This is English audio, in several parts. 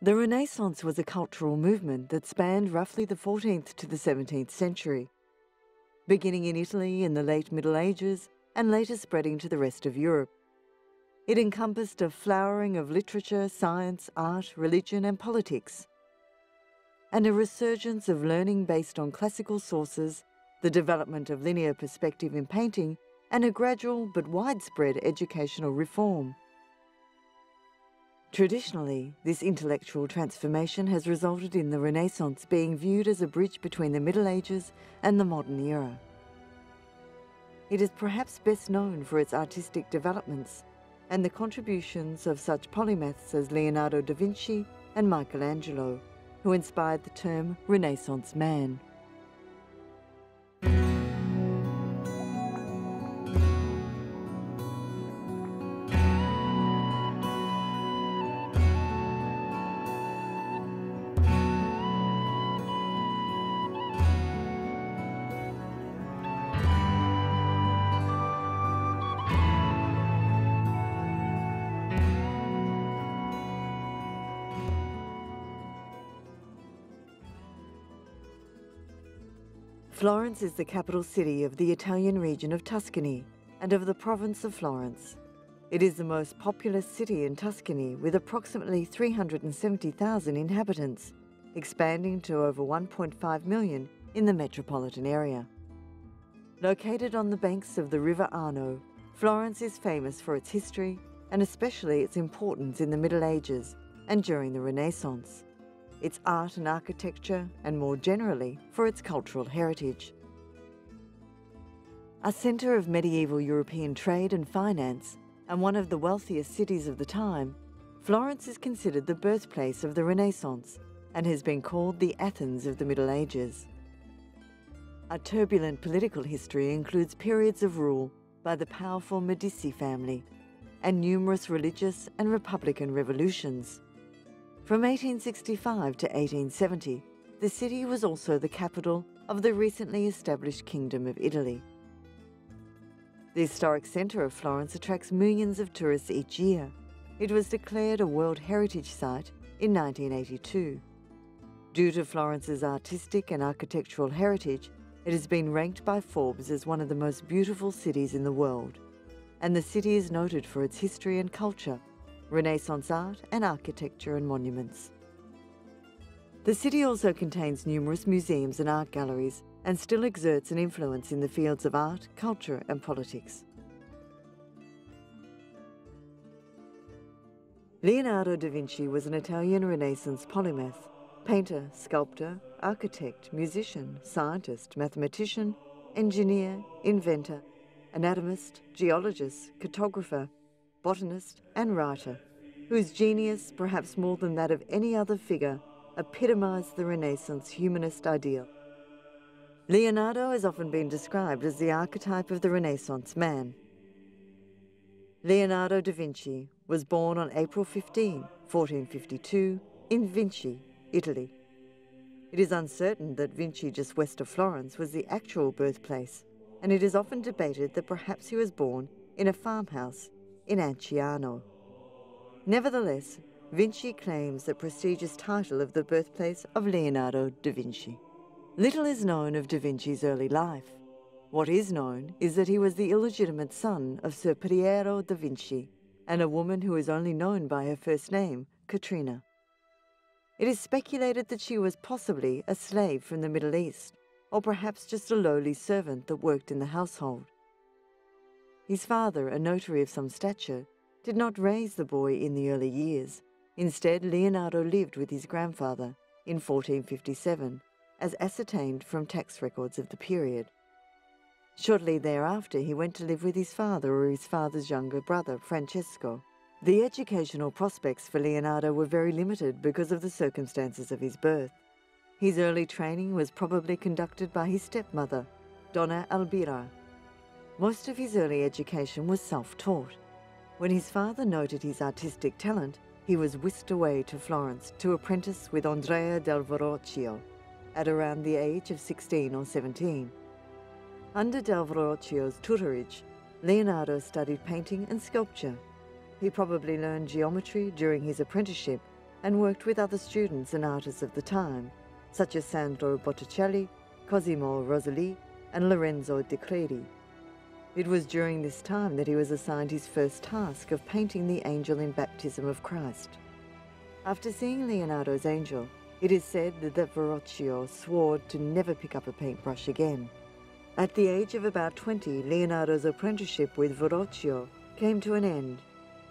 The Renaissance was a cultural movement that spanned roughly the 14th to the 17th century, beginning in Italy in the late Middle Ages and later spreading to the rest of Europe. It encompassed a flowering of literature, science, art, religion and politics, and a resurgence of learning based on classical sources, the development of linear perspective in painting, and a gradual but widespread educational reform. Traditionally, this intellectual transformation has resulted in the Renaissance being viewed as a bridge between the Middle Ages and the modern era. It is perhaps best known for its artistic developments and the contributions of such polymaths as Leonardo da Vinci and Michelangelo, who inspired the term Renaissance man. Florence is the capital city of the Italian region of Tuscany and of the province of Florence. It is the most populous city in Tuscany with approximately 370,000 inhabitants, expanding to over 1.5 million in the metropolitan area. Located on the banks of the River Arno, Florence is famous for its history and especially its importance in the Middle Ages and during the Renaissance, its art and architecture, and more generally, for its cultural heritage. A centre of medieval European trade and finance, and one of the wealthiest cities of the time, Florence is considered the birthplace of the Renaissance and has been called the Athens of the Middle Ages. A turbulent political history includes periods of rule by the powerful Medici family and numerous religious and republican revolutions. From 1865 to 1870, the city was also the capital of the recently established Kingdom of Italy. The historic centre of Florence attracts millions of tourists each year. It was declared a World Heritage Site in 1982. Due to Florence's artistic and architectural heritage, it has been ranked by Forbes as one of the most beautiful cities in the world, and the city is noted for its history and culture, Renaissance art and architecture and monuments. The city also contains numerous museums and art galleries and still exerts an influence in the fields of art, culture and politics. Leonardo da Vinci was an Italian Renaissance polymath, painter, sculptor, architect, musician, scientist, mathematician, engineer, inventor, anatomist, geologist, cartographer, botanist and writer, whose genius, perhaps more than that of any other figure, epitomised the Renaissance humanist ideal. Leonardo has often been described as the archetype of the Renaissance man. Leonardo da Vinci was born on April 15, 1452, in Vinci, Italy. It is uncertain that Vinci, just west of Florence, was the actual birthplace, and it is often debated that perhaps he was born in a farmhouse in Anciano. Nevertheless, Vinci claims the prestigious title of the birthplace of Leonardo da Vinci. Little is known of da Vinci's early life. What is known is that he was the illegitimate son of Sir Piero da Vinci and a woman who is only known by her first name, Caterina. It is speculated that she was possibly a slave from the Middle East, or perhaps just a lowly servant that worked in the household. His father, a notary of some stature, did not raise the boy in the early years. Instead, Leonardo lived with his grandfather in 1457, as ascertained from tax records of the period. Shortly thereafter, he went to live with his father or his father's younger brother, Francesco. The educational prospects for Leonardo were very limited because of the circumstances of his birth. His early training was probably conducted by his stepmother, Donna Elvira. Most of his early education was self-taught. When his father noted his artistic talent, he was whisked away to Florence to apprentice with Andrea del Verrocchio at around the age of 16 or 17. Under del Verrocchio's tutorage, Leonardo studied painting and sculpture. He probably learned geometry during his apprenticeship and worked with other students and artists of the time, such as Sandro Botticelli, Cosimo Rosoli, and Lorenzo de Credi. It was during this time that he was assigned his first task of painting the angel in baptism of Christ. After seeing Leonardo's angel, it is said that Verrocchio swore to never pick up a paintbrush again. At the age of about 20, Leonardo's apprenticeship with Verrocchio came to an end.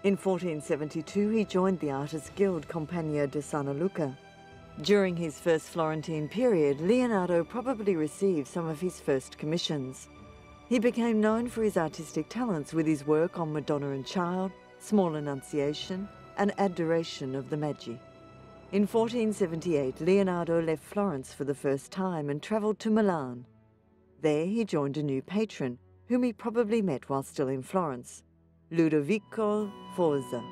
In 1472, he joined the Artists' Guild Compagnia di San Luca. During his first Florentine period, Leonardo probably received some of his first commissions. He became known for his artistic talents with his work on Madonna and Child, Small Annunciation, and Adoration of the Magi. In 1478, Leonardo left Florence for the first time and travelled to Milan. There he joined a new patron, whom he probably met while still in Florence, Ludovico Forza.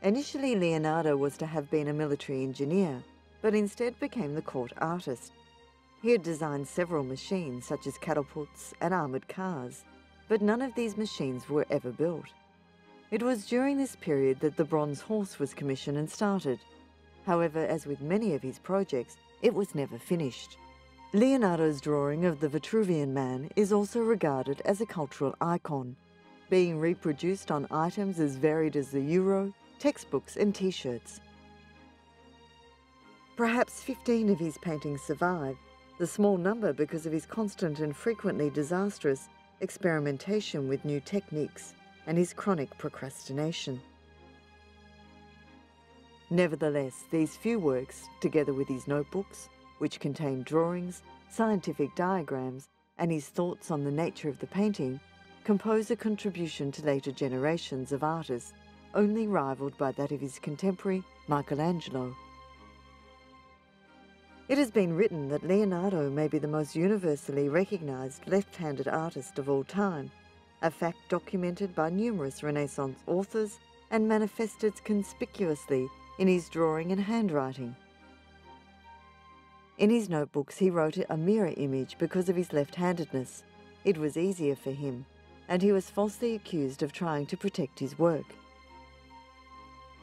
Initially, Leonardo was to have been a military engineer, but instead became the court artist. He had designed several machines, such as catapults and armoured cars, but none of these machines were ever built. It was during this period that the bronze horse was commissioned and started. However, as with many of his projects, it was never finished. Leonardo's drawing of the Vitruvian Man is also regarded as a cultural icon, being reproduced on items as varied as the euro, textbooks and t-shirts. Perhaps 15 of his paintings survive, the small number because of his constant and frequently disastrous experimentation with new techniques and his chronic procrastination. Nevertheless, these few works, together with his notebooks, which contain drawings, scientific diagrams, and his thoughts on the nature of the painting, compose a contribution to later generations of artists, only rivaled by that of his contemporary Michelangelo. It has been written that Leonardo may be the most universally recognised left-handed artist of all time, a fact documented by numerous Renaissance authors and manifested conspicuously in his drawing and handwriting. In his notebooks, he wrote a mirror image because of his left-handedness. It was easier for him, and he was falsely accused of trying to protect his work.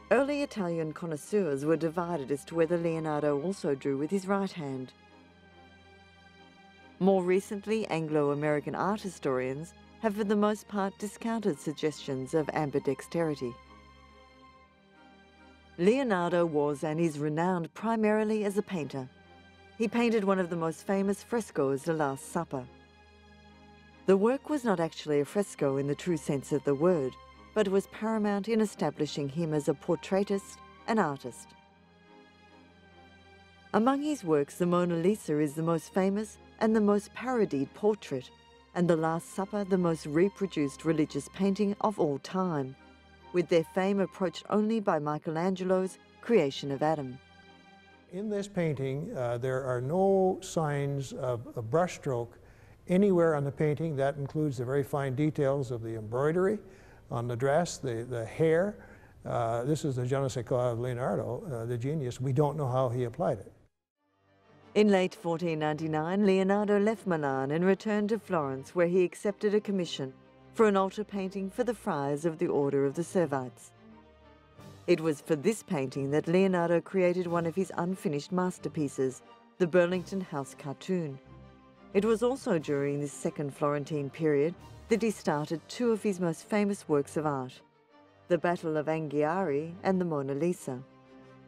Early Italian connoisseurs were divided as to whether Leonardo also drew with his right hand. More recently, Anglo-American art historians have for the most part discounted suggestions of ambidexterity. Leonardo was and is renowned primarily as a painter. He painted one of the most famous frescoes, The Last Supper. The work was not actually a fresco in the true sense of the word, but was paramount in establishing him as a portraitist and artist. Among his works, the Mona Lisa is the most famous and the most parodied portrait, and The Last Supper the most reproduced religious painting of all time, with their fame approached only by Michelangelo's Creation of Adam. In this painting, there are no signs of a brushstroke anywhere on the painting. That includes the very fine details of the embroidery on the dress, the hair. This is the je ne sais quoi of Leonardo, the genius. We don't know how he applied it. In late 1499, Leonardo left Milan and returned to Florence, where he accepted a commission for an altar painting for the friars of the Order of the Servites. It was for this painting that Leonardo created one of his unfinished masterpieces, the Burlington House cartoon. It was also during this second Florentine period that he started two of his most famous works of art, the Battle of Anghiari and the Mona Lisa.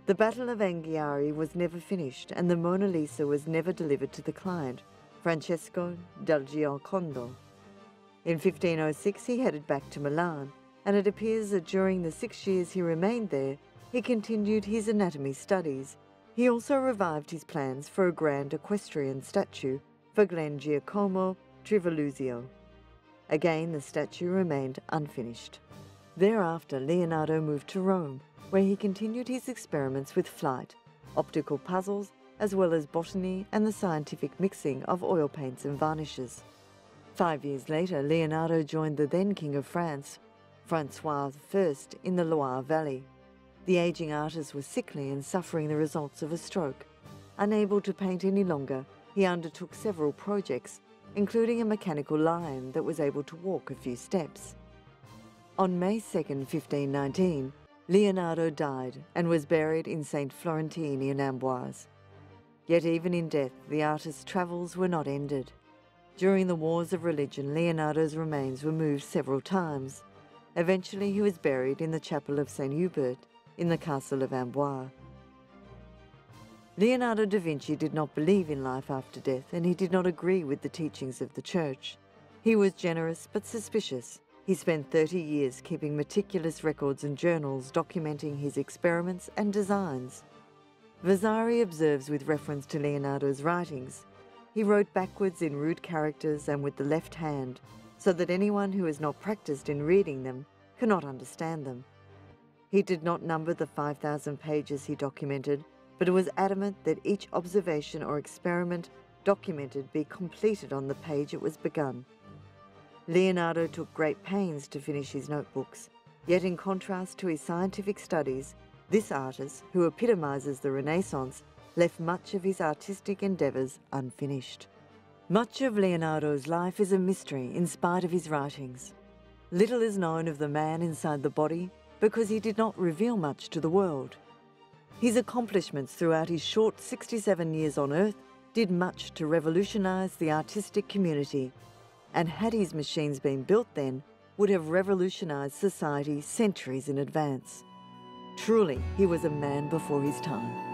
The Battle of Anghiari was never finished, and the Mona Lisa was never delivered to the client, Francesco del Giocondo. In 1506 he headed back to Milan, and it appears that during the 6 years he remained there, he continued his anatomy studies. He also revived his plans for a grand equestrian statue for Glen Giacomo Trivulzio. Again, the statue remained unfinished. Thereafter, Leonardo moved to Rome, where he continued his experiments with flight, optical puzzles, as well as botany and the scientific mixing of oil paints and varnishes. 5 years later, Leonardo joined the then King of France, Francois I, in the Loire Valley. The aging artist was sickly and suffering the results of a stroke. Unable to paint any longer, he undertook several projects, including a mechanical lion that was able to walk a few steps. On May 2, 1519, Leonardo died and was buried in St. Florentine in Amboise. Yet even in death, the artist's travels were not ended. During the wars of religion, Leonardo's remains were moved several times. Eventually, he was buried in the chapel of St. Hubert in the castle of Amboise. Leonardo da Vinci did not believe in life after death, and he did not agree with the teachings of the Church. He was generous but suspicious. He spent 30 years keeping meticulous records and journals documenting his experiments and designs. Vasari observes with reference to Leonardo's writings. He wrote backwards in rude characters and with the left hand, so that anyone who is not practiced in reading them cannot understand them. He did not number the 5,000 pages he documented, but was adamant that each observation or experiment documented be completed on the page it was begun. Leonardo took great pains to finish his notebooks, yet in contrast to his scientific studies, this artist, who epitomizes the Renaissance, left much of his artistic endeavors unfinished. Much of Leonardo's life is a mystery in spite of his writings. Little is known of the man inside the body because he did not reveal much to the world. His accomplishments throughout his short 67 years on Earth did much to revolutionize the artistic community, and had his machines been built then, would have revolutionized society centuries in advance. Truly, he was a man before his time.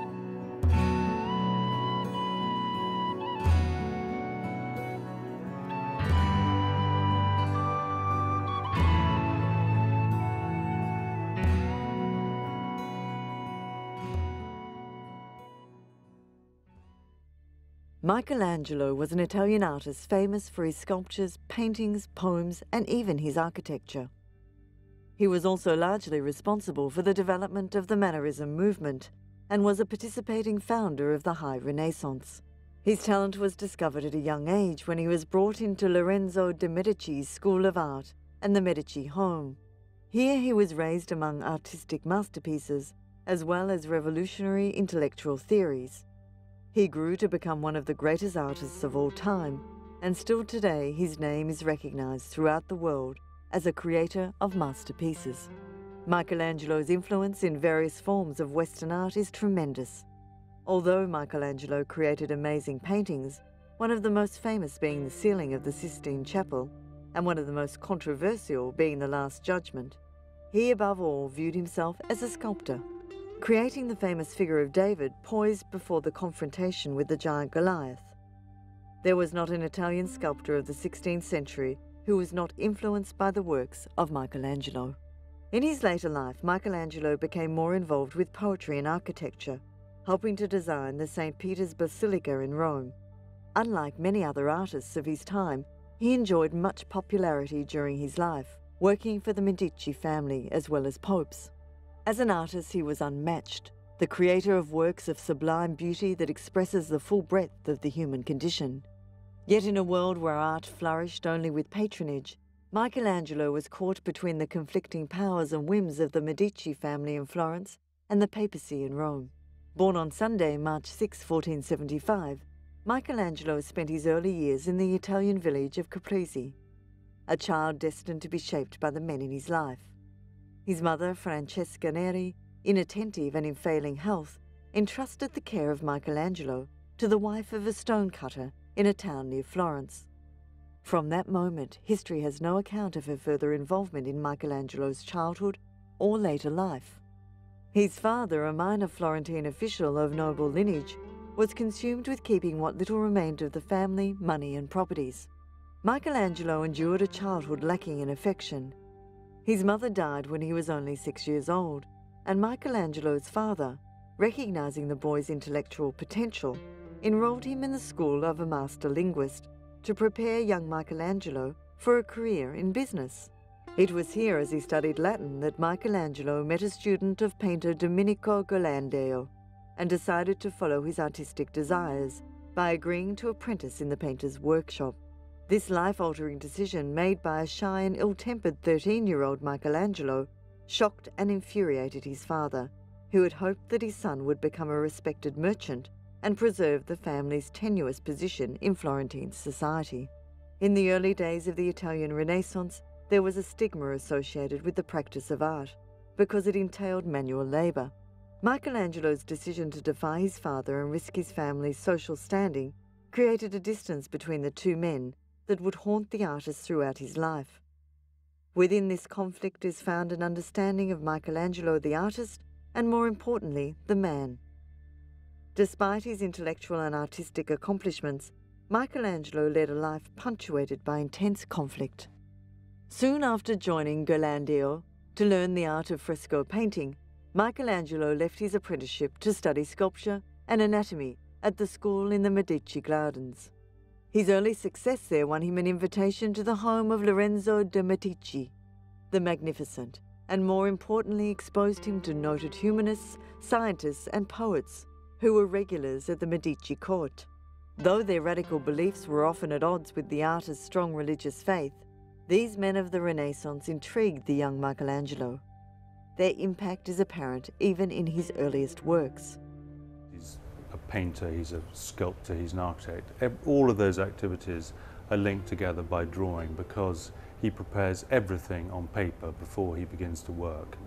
Michelangelo was an Italian artist famous for his sculptures, paintings, poems, and even his architecture. He was also largely responsible for the development of the Mannerism movement and was a participating founder of the High Renaissance. His talent was discovered at a young age when he was brought into Lorenzo de' Medici's School of Art and the Medici home. Here he was raised among artistic masterpieces as well as revolutionary intellectual theories. He grew to become one of the greatest artists of all time, and still today his name is recognized throughout the world as a creator of masterpieces. Michelangelo's influence in various forms of Western art is tremendous. Although Michelangelo created amazing paintings, one of the most famous being the ceiling of the Sistine Chapel, and one of the most controversial being the Last Judgment, he above all viewed himself as a sculptor, creating the famous figure of David poised before the confrontation with the giant Goliath. There was not an Italian sculptor of the 16th century who was not influenced by the works of Michelangelo. In his later life, Michelangelo became more involved with poetry and architecture, helping to design the St. Peter's Basilica in Rome. Unlike many other artists of his time, he enjoyed much popularity during his life, working for the Medici family as well as popes. As an artist, he was unmatched, the creator of works of sublime beauty that expresses the full breadth of the human condition. Yet in a world where art flourished only with patronage, Michelangelo was caught between the conflicting powers and whims of the Medici family in Florence and the papacy in Rome. Born on Sunday, March 6, 1475, Michelangelo spent his early years in the Italian village of Caprese, a child destined to be shaped by the men in his life. His mother, Francesca Neri, inattentive and in failing health, entrusted the care of Michelangelo to the wife of a stonecutter in a town near Florence. From that moment, history has no account of her further involvement in Michelangelo's childhood or later life. His father, a minor Florentine official of noble lineage, was consumed with keeping what little remained of the family, money and properties. Michelangelo endured a childhood lacking in affection. His mother died when he was only 6 years old, and Michelangelo's father, recognizing the boy's intellectual potential, enrolled him in the school of a master linguist to prepare young Michelangelo for a career in business. It was here, as he studied Latin, that Michelangelo met a student of painter Domenico Ghirlandaio and decided to follow his artistic desires by agreeing to apprentice in the painter's workshop. This life-altering decision, made by a shy and ill-tempered 13-year-old Michelangelo, shocked and infuriated his father, who had hoped that his son would become a respected merchant and preserve the family's tenuous position in Florentine society. In the early days of the Italian Renaissance, there was a stigma associated with the practice of art, because it entailed manual labour. Michelangelo's decision to defy his father and risk his family's social standing created a distance between the two men that would haunt the artist throughout his life. Within this conflict is found an understanding of Michelangelo the artist and, more importantly, the man. Despite his intellectual and artistic accomplishments, Michelangelo led a life punctuated by intense conflict. Soon after joining Ghirlandaio to learn the art of fresco painting, Michelangelo left his apprenticeship to study sculpture and anatomy at the school in the Medici Gardens. His early success there won him an invitation to the home of Lorenzo de' Medici, the Magnificent, and more importantly exposed him to noted humanists, scientists and poets who were regulars at the Medici court. Though their radical beliefs were often at odds with the artist's strong religious faith, these men of the Renaissance intrigued the young Michelangelo. Their impact is apparent even in his earliest works. He's a painter, he's a sculptor, he's an architect. All of those activities are linked together by drawing because he prepares everything on paper before he begins to work.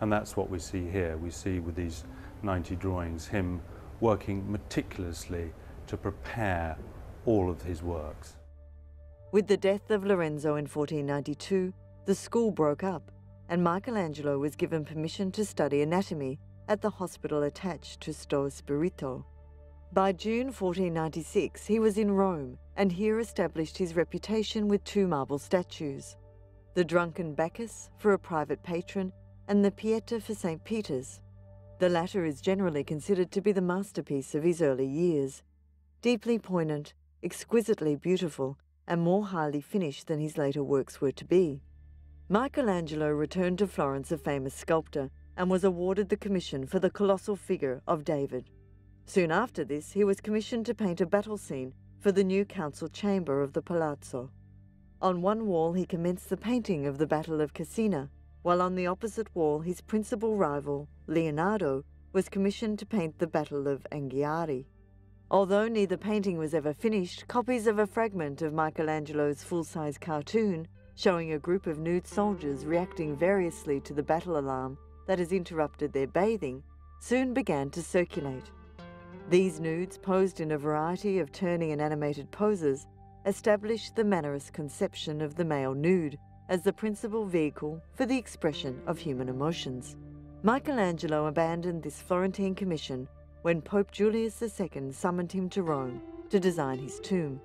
And that's what we see here. We see with these 90 drawings him working meticulously to prepare all of his works. With the death of Lorenzo in 1492, the school broke up, and Michelangelo was given permission to study anatomy at the hospital attached to Sto Spirito. By June 1496, he was in Rome, and here established his reputation with two marble statues, the Drunken Bacchus for a private patron and the Pieta for St. Peter's. The latter is generally considered to be the masterpiece of his early years, deeply poignant, exquisitely beautiful, and more highly finished than his later works were to be. Michelangelo returned to Florence a famous sculptor and was awarded the commission for the colossal figure of David. Soon after this, he was commissioned to paint a battle scene for the new council chamber of the Palazzo. On one wall he commenced the painting of the Battle of Cassina, while on the opposite wall his principal rival, Leonardo, was commissioned to paint the Battle of Anghiari. Although neither painting was ever finished, copies of a fragment of Michelangelo's full-size cartoon showing a group of nude soldiers reacting variously to the battle alarm that has interrupted their bathing soon began to circulate. These nudes, posed in a variety of turning and animated poses, established the Mannerist conception of the male nude as the principal vehicle for the expression of human emotions. Michelangelo abandoned this Florentine commission when Pope Julius II summoned him to Rome to design his tomb.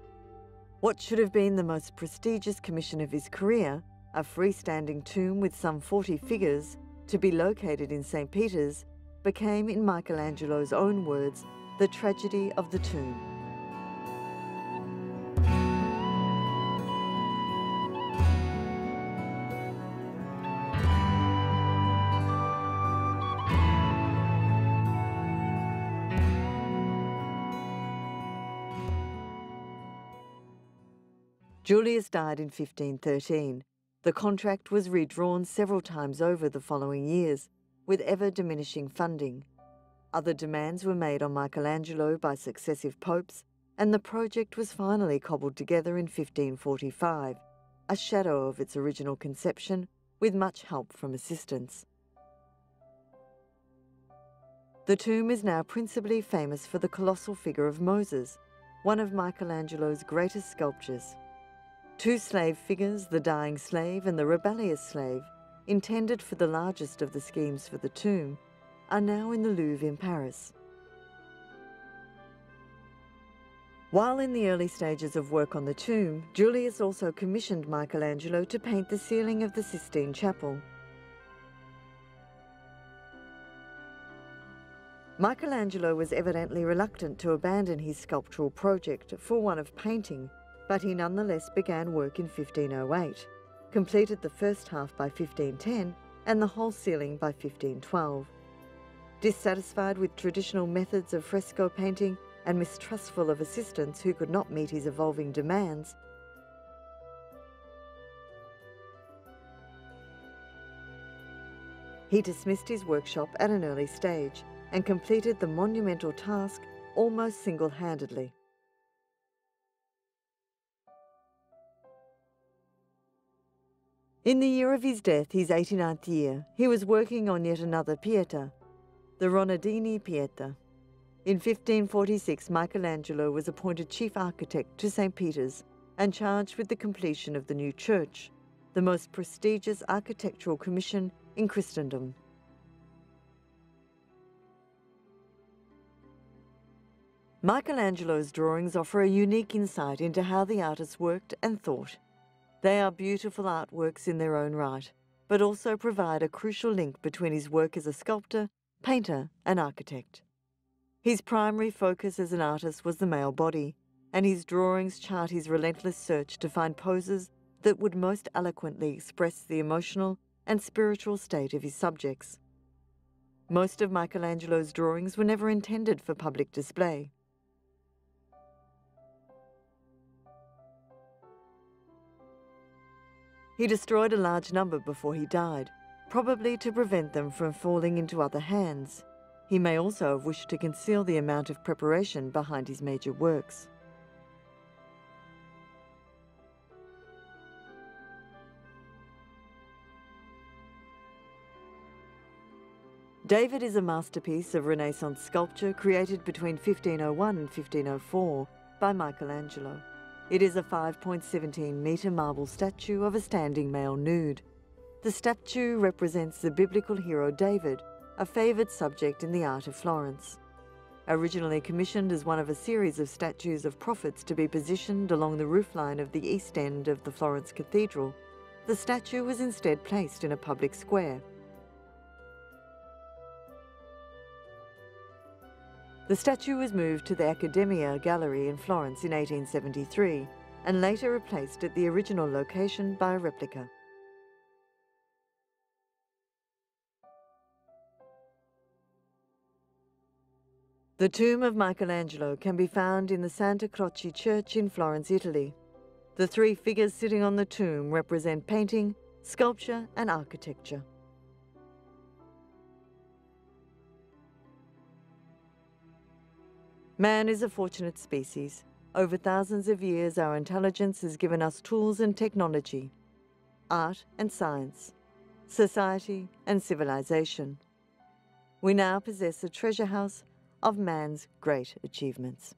What should have been the most prestigious commission of his career, a freestanding tomb with some 40 figures to be located in St. Peter's, became, in Michelangelo's own words, the tragedy of the tomb. Julius died in 1513. The contract was redrawn several times over the following years, with ever-diminishing funding. Other demands were made on Michelangelo by successive popes, and the project was finally cobbled together in 1545, a shadow of its original conception, with much help from assistants. The tomb is now principally famous for the colossal figure of Moses, one of Michelangelo's greatest sculptures. Two slave figures, the dying slave and the rebellious slave, intended for the largest of the schemes for the tomb, are now in the Louvre in Paris. While in the early stages of work on the tomb, Julius also commissioned Michelangelo to paint the ceiling of the Sistine Chapel. Michelangelo was evidently reluctant to abandon his sculptural project for one of painting, but he nonetheless began work in 1508, completed the first half by 1510 and the whole ceiling by 1512. Dissatisfied with traditional methods of fresco painting and mistrustful of assistants who could not meet his evolving demands, He dismissed his workshop at an early stage and completed the monumental task almost single-handedly. In the year of his death, his 89th year, he was working on yet another Pieta, the Ronaldini Pieta. In 1546, Michelangelo was appointed chief architect to St. Peter's and charged with the completion of the new church, the most prestigious architectural commission in Christendom. Michelangelo's drawings offer a unique insight into how the artist worked and thought. They are beautiful artworks in their own right, but also provide a crucial link between his work as a sculptor, painter, and architect. His primary focus as an artist was the male body, and his drawings chart his relentless search to find poses that would most eloquently express the emotional and spiritual state of his subjects. Most of Michelangelo's drawings were never intended for public display. He destroyed a large number before he died, probably to prevent them from falling into other hands. He may also have wished to conceal the amount of preparation behind his major works. David is a masterpiece of Renaissance sculpture created between 1501 and 1504 by Michelangelo. It is a 5.17-metre marble statue of a standing male nude. The statue represents the biblical hero David, a favoured subject in the art of Florence. Originally commissioned as one of a series of statues of prophets to be positioned along the roofline of the east end of the Florence Cathedral, the statue was instead placed in a public square. The statue was moved to the Accademia Gallery in Florence in 1873 and later replaced at the original location by a replica. The tomb of Michelangelo can be found in the Santa Croce Church in Florence, Italy. The three figures sitting on the tomb represent painting, sculpture, and architecture. Man is a fortunate species. Over thousands of years, our intelligence has given us tools and technology, art and science, society and civilization. We now possess a treasure house of man's great achievements.